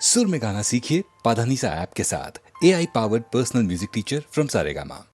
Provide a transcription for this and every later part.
सुर में गाना सीखिए पाधानीसा ऐप के साथ। AI powered personal music teacher from Saregama.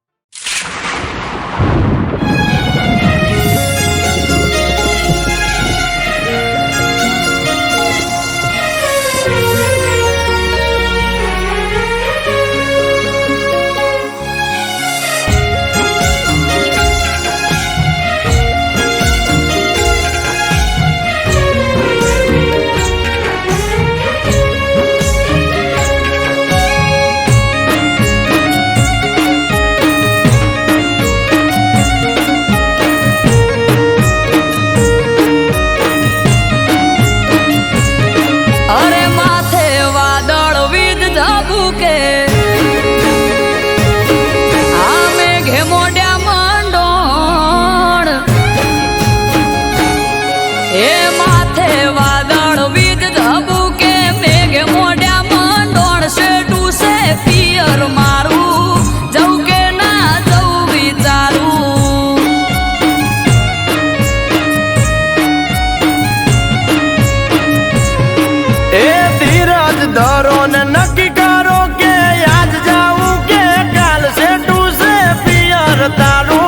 धरो ने नक्की करो के आज जाऊं के काल से टू से पियर तारू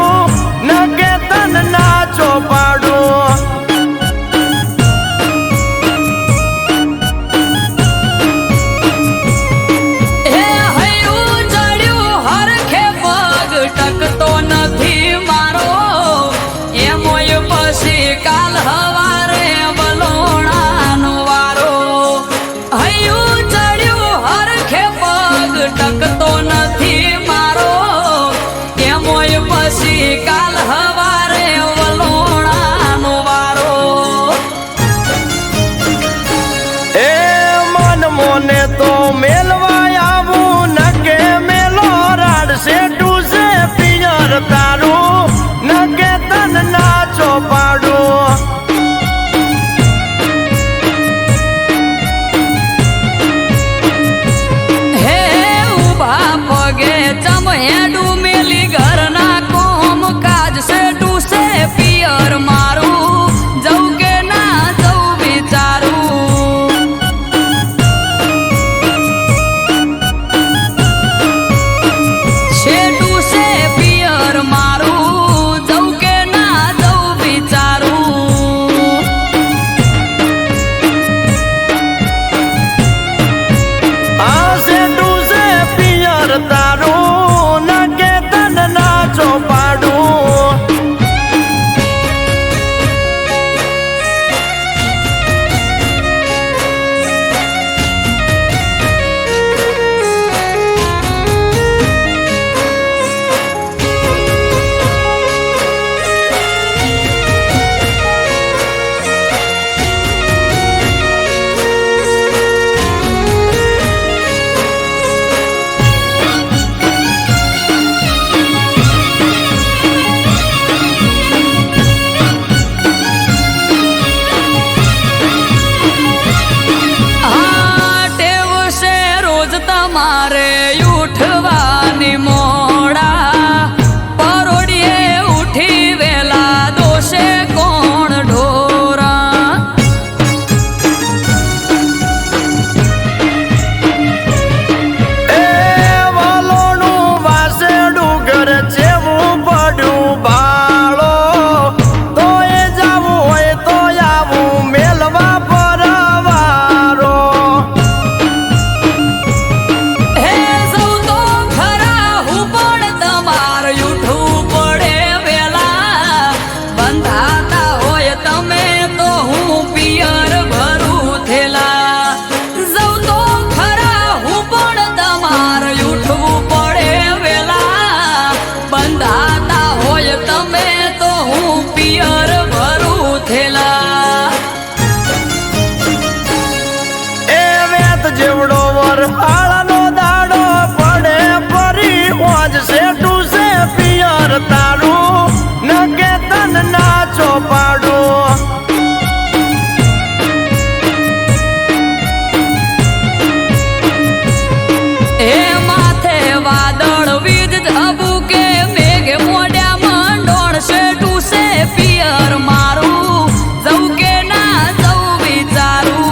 न के तन नाचो पाड़ू हे हयू चढ़्यू हर खे पग टकतो નથી મારો એમોય પછી કાલ હવારે બલોણાનો વારો હયુ ટકતો નથી મારો એમોય પછી કાલ હવારે વલોણાનો વારો એ મન મોને તો મેલવા આવું ન કે મેલો રાડ સે ટુ સે પિયર તારું ન કે તન નાચો પાડું જેવડો વર આળાનો દાડો પડે પરી ઓજ સે ટુ સે પિયર તારું ન કે તન નાચો પાડું એ માથે વાદળ વીજ ધબુકે મેઘ મોડ્યા મંડોળ સે ટુ સે પિયર મારું જવું કે ના જવું વિચારું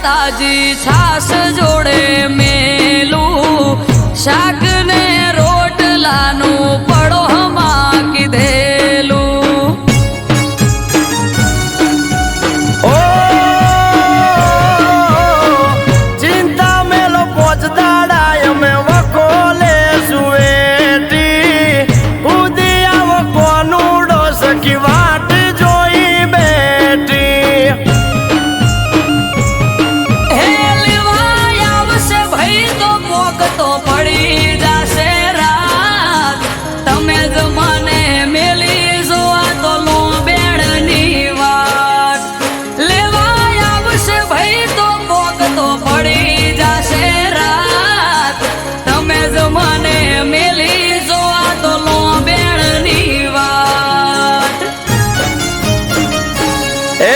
તાજી છાસ જોડે મેલું શાક ને રોટલાનું પડોહમાં કીધેલું. ઓ ચિંતા મેલો પોચદાડા અમે વખોલે સુવેટી ઉદી આવો કોનુડો સખી વાટ જોઈ બેઠી. હે લેવાય આવશે ભાઈ તો પોક તો પડી જાશે રાત. તમે જ મને મેલી જોવા તો લો બેડની વાત. લેવાય આવશે ભાઈ તો પોક તો પડી જાશે રાત. તમે જ મને મેલી જોવા તો લો બેડની વાત. એ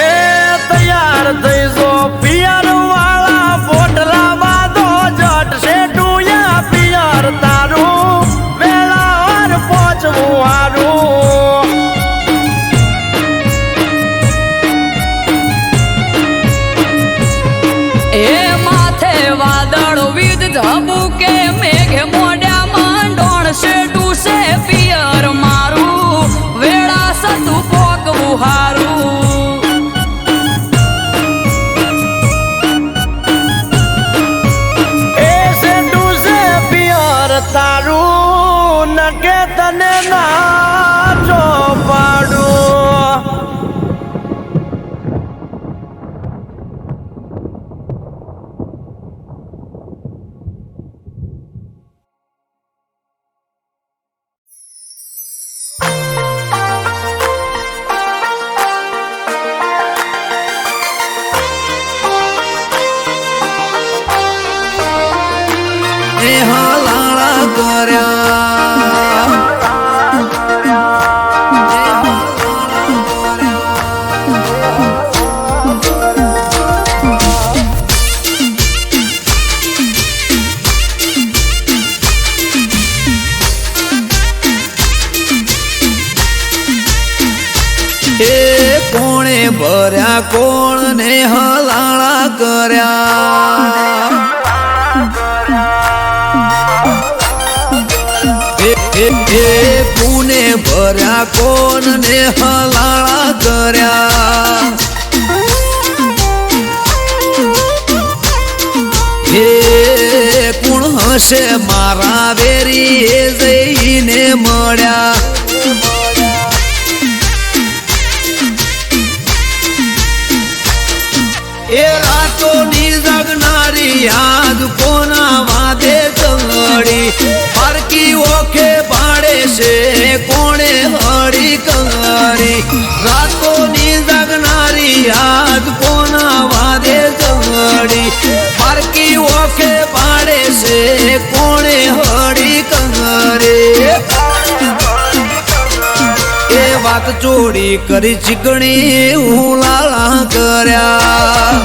તૈયાર થઈ જો પિયર વાળા પોટલા બાંધો જટ શેઠુયા પિયર તારું વેળાવાર પહોંચવું હારું. એ માથે વાદળ વીજ ઝબુકે મેઘે મોઢામાં ડોણશે ટૂસે પિયર મારું વેળા સતું પોકવું હારું. એ શેઠું છે પિયર તારું નકે તને ના જો પાડું. એ હાલાળા કર્યા એ કોણે ભર્યા કોણ ને હલાળા કર્યા. એ પુને ભર્યા કોણ ને હલાળા કર્યા. હે કોણ હશે મારા વેરી એ જઈને મળ્યા. એ રાતોની જગનારી યાદ કોના વાદે કંગડી પારકી ઓખે પાડે છે કોણે હળી કંગડી. રાતોની જગનારી યાદ કોના વાદે કંગડી પારકી ઓખે પાડે છે કોણે હળી કંગડી. એ વાત ચોરી કરી ચીકણી હું લાળા કર્યા.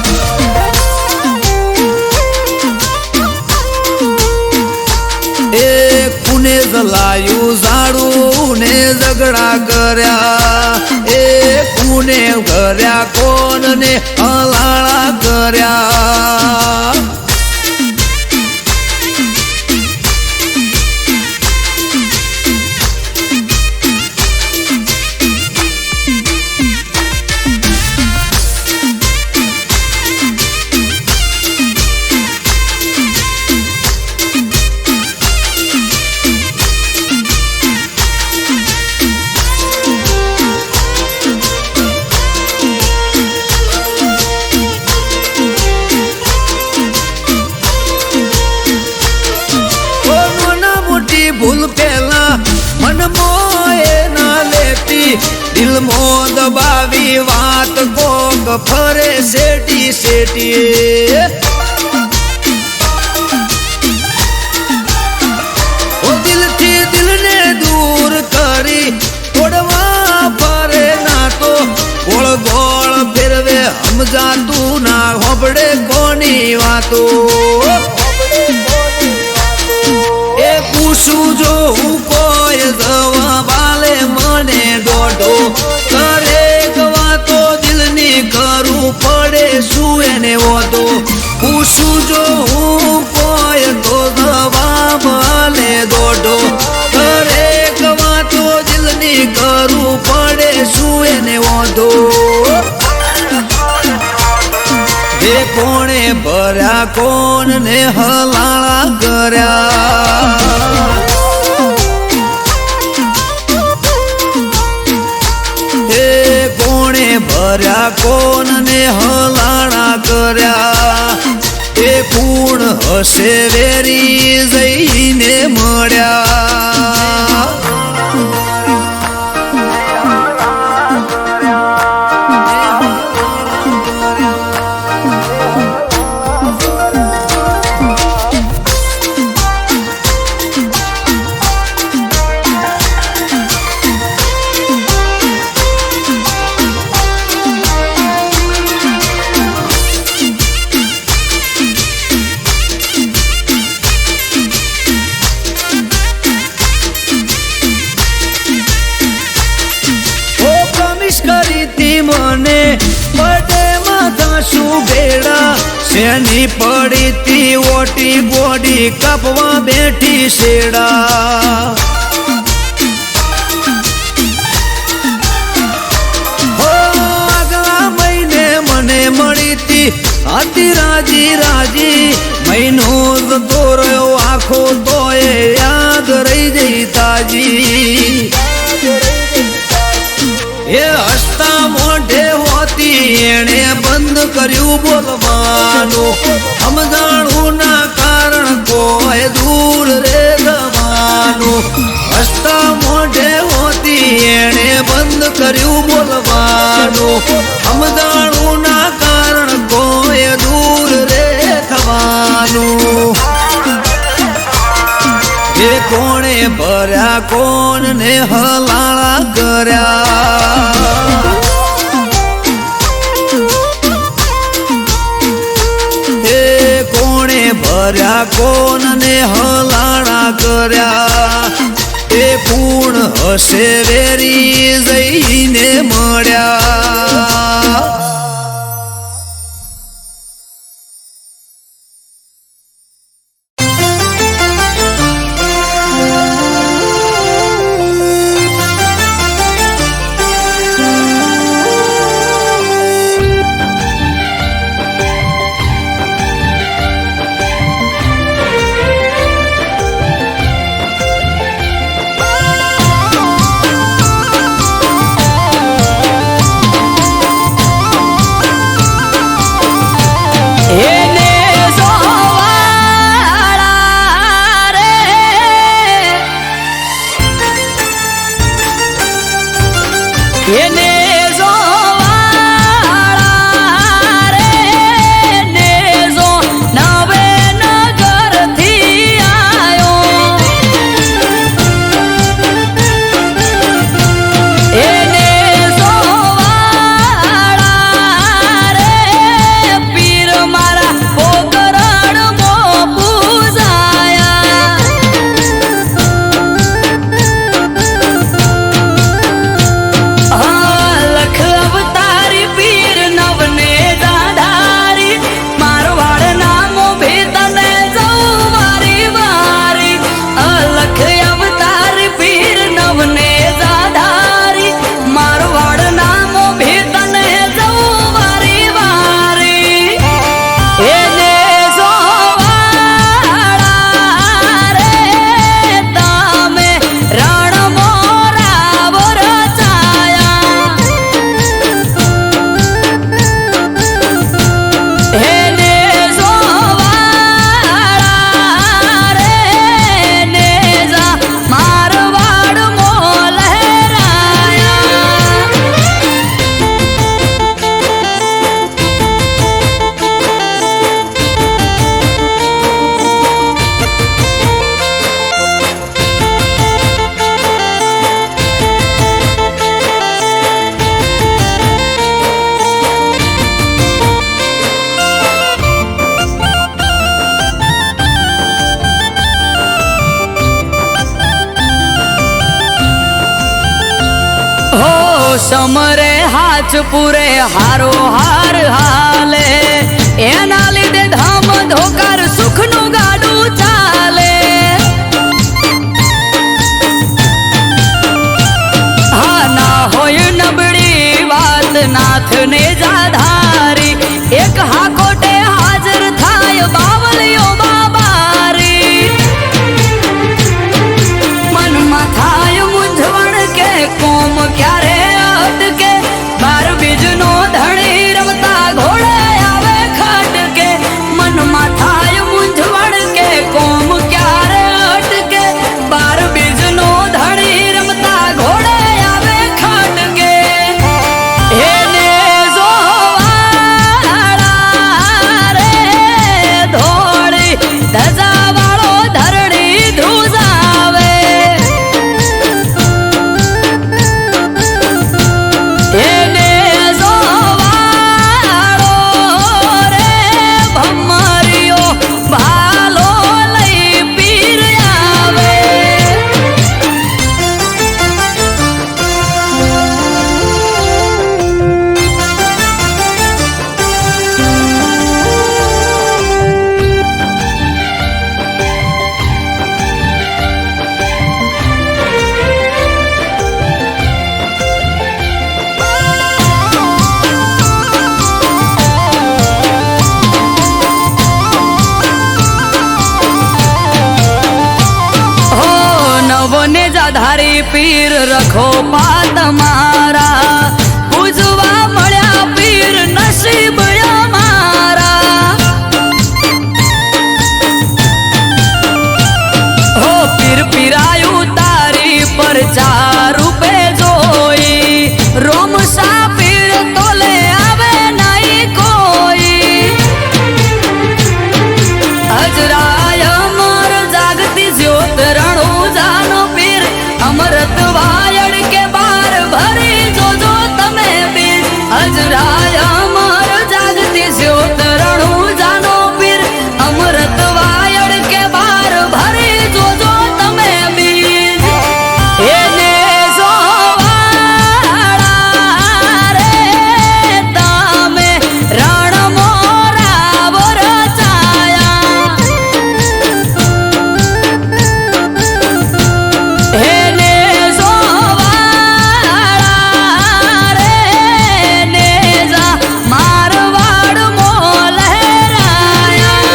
એ કુને જલાયું ઝાડું ને ઝઘડા કર્યા. એ કુને કર્યા કોણ ને હલાળા કર્યા. ભૂલ પેલા મન મોએ ના લેતી દિલ મો દબાવી વાત કોક ફરે શેટી શેટી. ઓ દિલથી દિલને દૂર કરી તોડવા ફરે ના તો ગોળ ગોળ ફેરવે સમજાતું ના હોબડે કોની વાતો. એ પૂછું જો હું કોઈ જવા બાલે મને દોઢો કરે વાતો દિલની કરવું પડે શું એને વાતો. પૂછું જો હું કોઈ તો જવાબ આલે દોઢો દરેક વાતો દિલની કરવું પડે શું એને વાંધો એ કોણે ભર્યા કોણ ને હલાળા કર્યા એ કોણે ભર્યા કોણ ને હલાળા કર્યા એ કુણ હશે વેરી જઈને મળ્યા મને બડે માથા શું ભેડા શેની પડી તી ઓટી બોડી કાપવા બેઠી શેડા હો આગલા મહિને મને મળી તી હતી રાજી રાજી મહિનો જતો રહ્યો આખો તોય યાદ રહી જઈ તાજી એ હસતા મોઢે હોતી એણે બંધ કર્યું બોલવાનું સમજાણું ના કારણ કોઈ દૂર રે જવાનું હસતા મોઢે હોતી એણે બંધ કર્યું બોલવાનું સમજાણું ના કારણ કોઈ દૂર રે થવાનું એ કોણે ભર્યા કોણ ને હલાળા કર્યા એ કોણે ભર્યા કોણ ને હલાળા કર્યા એ પૂર્ણ હશે વેરી જઈને મળ્યા એને જોવાળા રે ને જો નવે નગરથી આયો એને જોવાળા રે પીર મારા પોકરણમાં પૂજાયા સમરે હાથ પૂરે હારો હાર હાલે એના લીધે ધામ ધોકાર સુખનું ગાડું ચાલે. હા ના હોય નબળી વાત નાથને જાધારી એક હાકોટે હાજર થાય બાવલીઓ બાબારી. મનમાં થાય મૂંઝવણ કે કોમ ક્યારે અટકે બાર બીજનો ધણી રમતા ઘોડે આવે ખટકે. મનમાં થાય મૂંઝવણ કે કોમ ક્યારે અટકે બાર બીજનો ધણી રમતા ઘોડે આવે ખટકે. એને જોવાળા રે ધોળી ધજાવાળો ધરણી ધ્રુજાવે. એને જોવાળો રે ભમરિયો ભાલો લઈ પીર આવે. હો નવને જાધારી પીર રખો પાત મારા પૂજવા મળ્યા પીર નસીબ અમારા. હો પીર પીરાયું તારી પર ચાર રૂપે જોઈ રોમસા પીર તોલે આવે નહીં કોઈ. અજરાય અમર જાગતી જ્યોત રણુજાનો પીર અમરત વાયડ કે બાર ભરી જોજો તમે પીર. અજરાય અમર જાગતી જ્યોત રણુજાનો પીર અમરત વાયડ કે બાર ભરી જોજો તમે પીર. એને જોવાળા રે તમે રણ મોરા વરચાયા. એને જોવાળા રે નેજા મારવાડ મો લહેરાયા.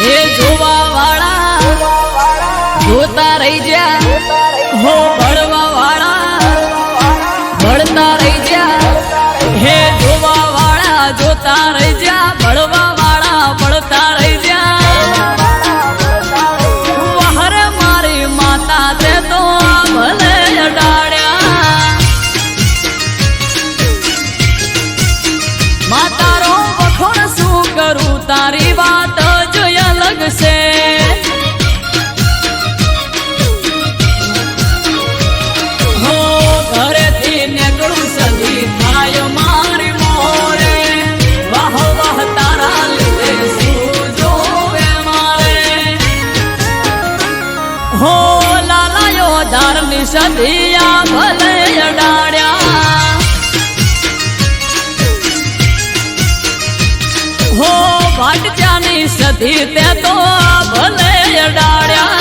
હે જોવાવાળા જોતા રહી જા. હો ભળવાવાળા ભળતા રહી જા. હે જોવાવાળા જોતા રહી જા. ભળવાવાળા ભળતા રહી જા. વહરે મારી માતા તે તો ભલે અડાડ્યા. માતારો વખોડ શું કરું તારી વાત જ અલગ છે. હો ઘરેથી નીકળું સદી થાય મારી મોરે વાહ વાહ તારા લીધે શું જોવે મારે. હો લાલાયો ધારની સદિયા ભલે અડાડ્યા. હો ભાટજાની સધી તે તો ભલે અડાડ્યા.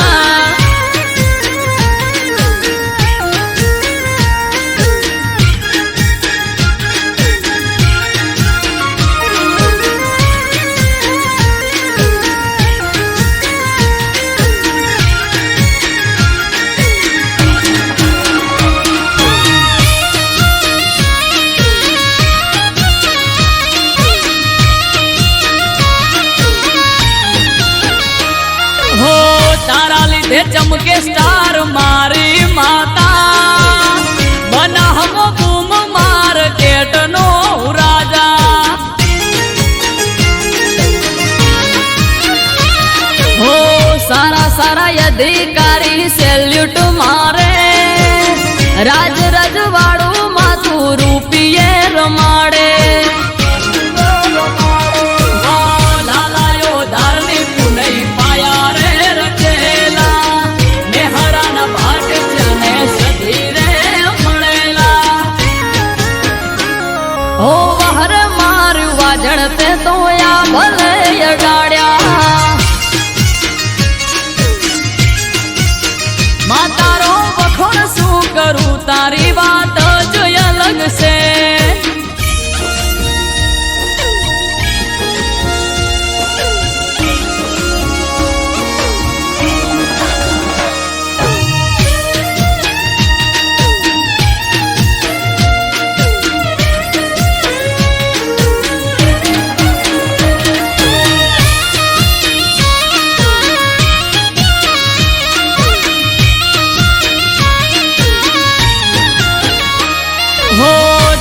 ચમકે સ્ટાર મારી માતા બનાહમો બૂમ પિયાની સેલ્યુટ મારે રાજ રજવાડું માથું રૂપિયે રમાડે લાલાયો ધારની પુનઈ પાયા રે રચેલા મેહરાના ભાટ જને સધી રે મળેલા ઓ વહર માર્યું વાજણ તે તો આ ભલે અડાડ્યા માં તારો વખોણ શું કરું તારી વાત જ અલગ છે હો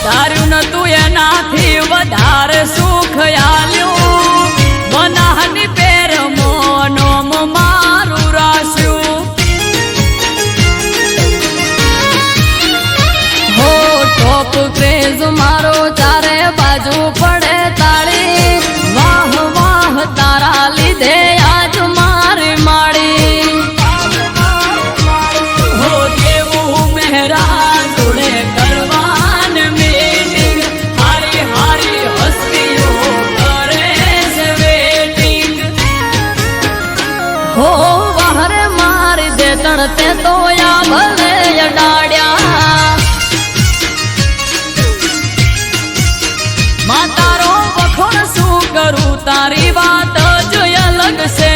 ધાર્યું નતું એનાથી વધારે સુખ આલ્યું બનાહની પેર મોનોમ મારું રાસ્યું હો ટોપ ક્રેઝ મારો ચારે બાજુ પડે તાળી વાહ વાહ તારા લીધે આજ મારી માળી હો દેવું મહેરા જોડે કરવાન મીટિંગ હારી હારી હસ્તીઓ કરે છે વેટિંગ હો વહરે મારી દે તણતે તો આ ભલે અડાડ્યા માં તારો વખોણ શું કરું તારી વાત જ અલગ છે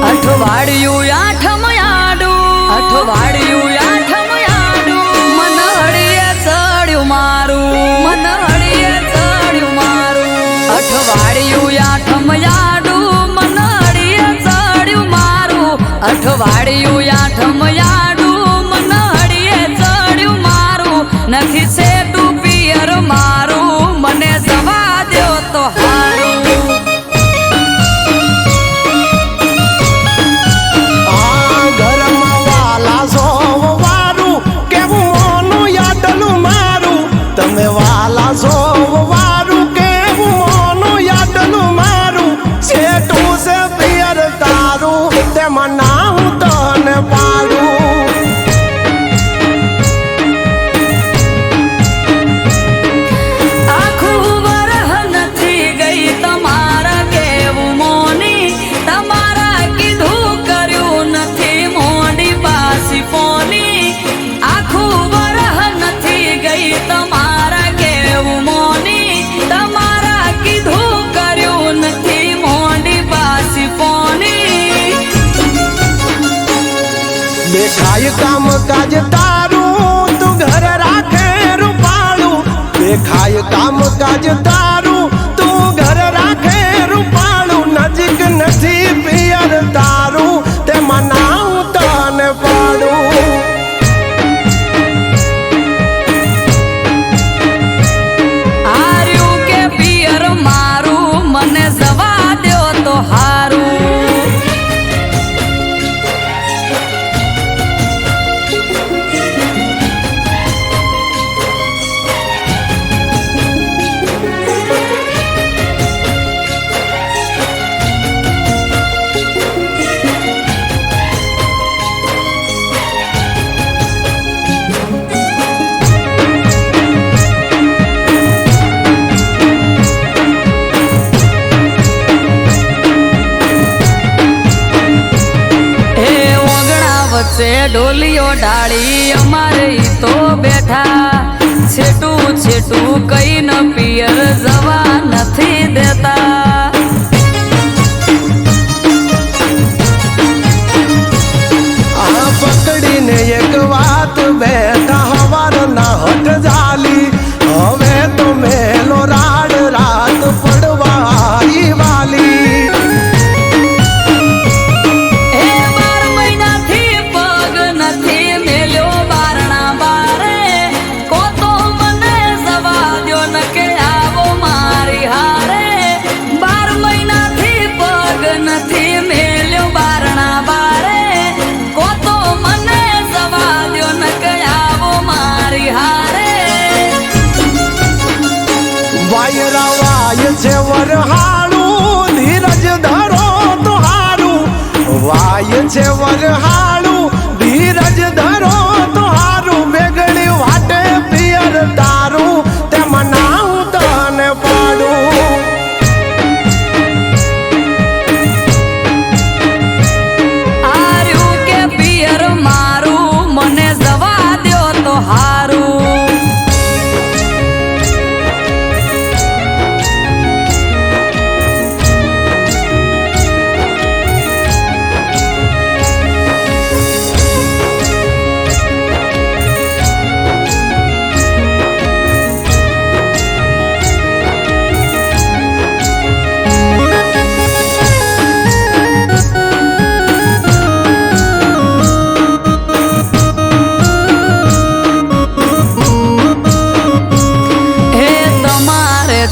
અઠવાડિયું આઠમ આડું અઠવાડિયું આઠમ આડું મન હળીએ ચડ્યું મારું મન હળીએ ચડ્યું મારું અઠવાડિયું આઠમ આડું મન હળીએ ચડ્યું મારું અઠવાડિયું આઠમ આડું મન હળીએ ચડ્યું મારું નથી સેટું પિયર મારું મને જવા દ્યો તો હારું તમે વાલા છો વારું કેવું મોનું યાદનું મારું સેટું છે પિયર તારું તેમાં ના હું તને પાડું આખું વરહ નથી ગઈ તમારા કેવું મોની તમારા કીધું કર્યું નથી મોડી પાસી ફોની આખું વરહ નથી ગઈ તમારા કેવું મોની તમારા કીધું કર્યું નથી મોડી પાસી ફોની દેખાય કામ કાજ તારું તું ઘર રાખે રૂપાળું દેખાય કામ કાજ તારું તું ઘર રાખે રૂપાળું નજીક નથી પિયર તારું તેમાં ના હું તને પાડું આર્યું કે પિયર મારું મને જવા દ્યો તો હારું વચ્ચે ઢોલીઓ ડાળી અમારે ઈ તો બેઠા છેટું છેટું કઈ ન પિયર જવા નથી દેતા આ પકડીને એક વાત બેઠા હવાર ના હટ જાલી હવે તો મેલો રાડ રાત પડવા આવી વાલી છે વરહાળું ધીરજ ધરો તો હારું વાય છે વરહાળું ધીરજ ધરો તો હારું બેગડી વાટે પિયર તારું તે મનાવું તને પાડું આર્યું કે પિયર મારું મને જવા દ્યો તો હારું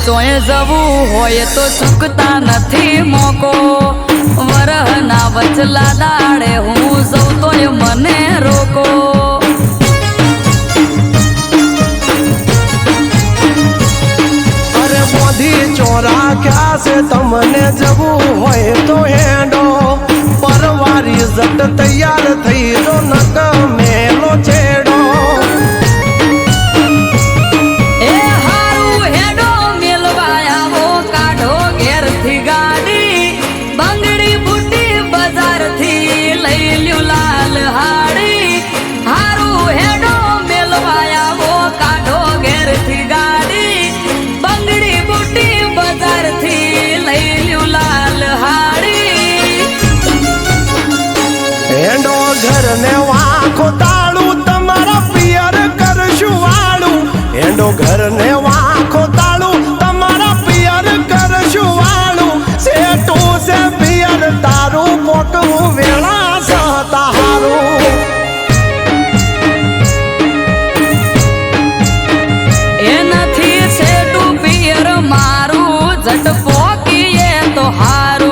તોય જવું હોય તો ચૂકતા નથી મોકો વરહના વચલા દાડે હું જઉં તોય મને રોકો અરે મોધી ચોરા ક્યાં છે તમને જવું હોય તો હેડો પરવારી જટ તૈયાર થઈ જો નક મેલો છેડો ઘરને વાંખો તાળું તમારા પિયર કરશું વાળું એંડો ઘરને વાંખો તાળું તમારા પિયર કરશું વાળું સેટું છે પિયર તારું પોટવું વેળા સતા હારું એ નથી સેટું પિયર મારું જટ પોકીએ તો હારું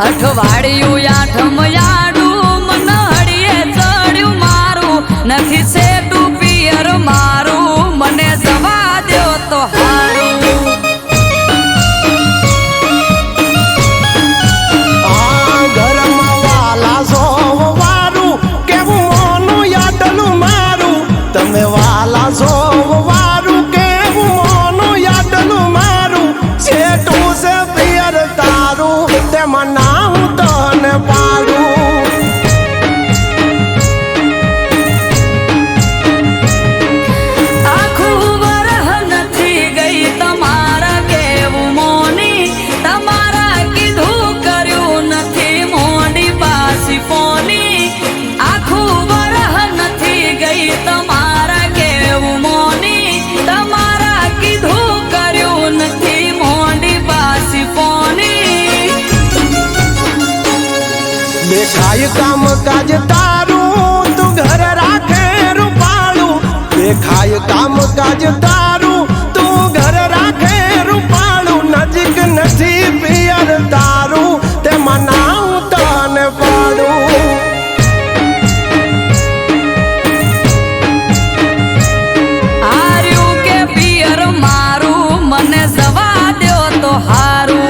અઠવાડિયું આઠમ યાડું મનહડીએ ચડ્યું મારું નથી સેટું પિયર મારું મને જવા દ્યો તો હારું ઘરમાં વાલા સોવારું કેવું મોનું યાદલું મારું તમે વાલા સોવારું કેવું મોનું યાદલું મારું સેટું છે પિયર તારું તેમાં નામ તને કાજ તારું તું ઘર રાખે રૂપાળું દેખાય કામ કાજ તારું તું ઘર રાખે રૂપાળું નજીક નથી પિયર તારું તે મનાવું તને પાડું હાર્યું કે પિયર મારું મને જવા દ્યો તો હારું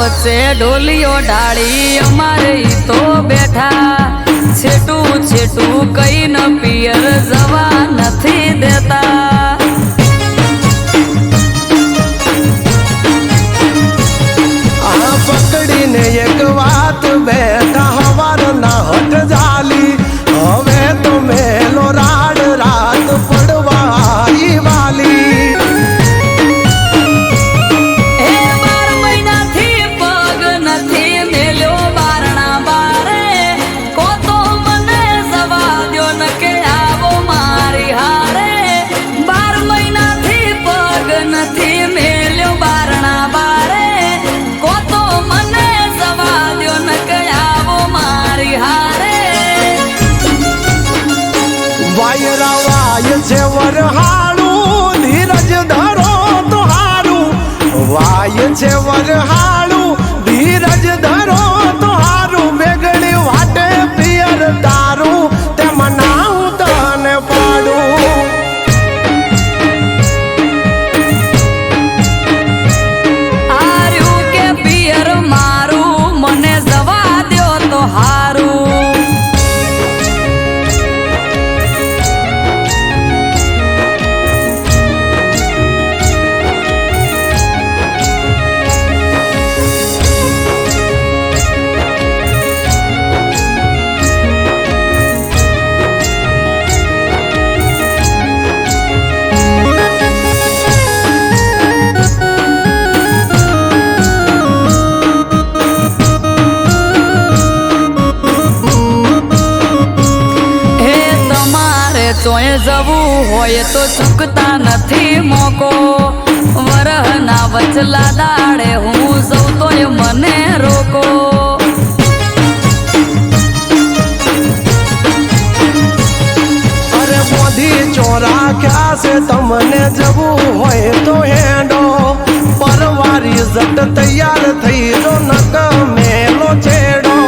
વચ્ચે ઢોલીઓ ડાળી અમારે ઈ તો બેઠા છેટું છેટું કઈ ન પિયર જવા નથી દેતા આ પકડીને એક વાત બેઠા હવાર ના હટ જાલી હવે તો મેલો રાડ રાત પડવા આવી વાલી વાયરા વાય છે વરહાળું ધીરજ ધરો તો હારું વાય છે વરહાળું ધીરજ ધરો તો હારું બેગડી વાટે પિયર તારું તે મનાવું તને પાડું હાર્યું કે પિયર મારું મને જવા દ્યો તો હારું તોય જવું હોય તો ચૂકતા નથી મોકો વરહના વચલા દાડે હું જઉં તોય મને રોકો અરે મોધી ચોરા ક્યાં છે તમને જવું હોય તો હેડો પરવારી જટ તૈયાર થઈ જો નક મેલો છેડો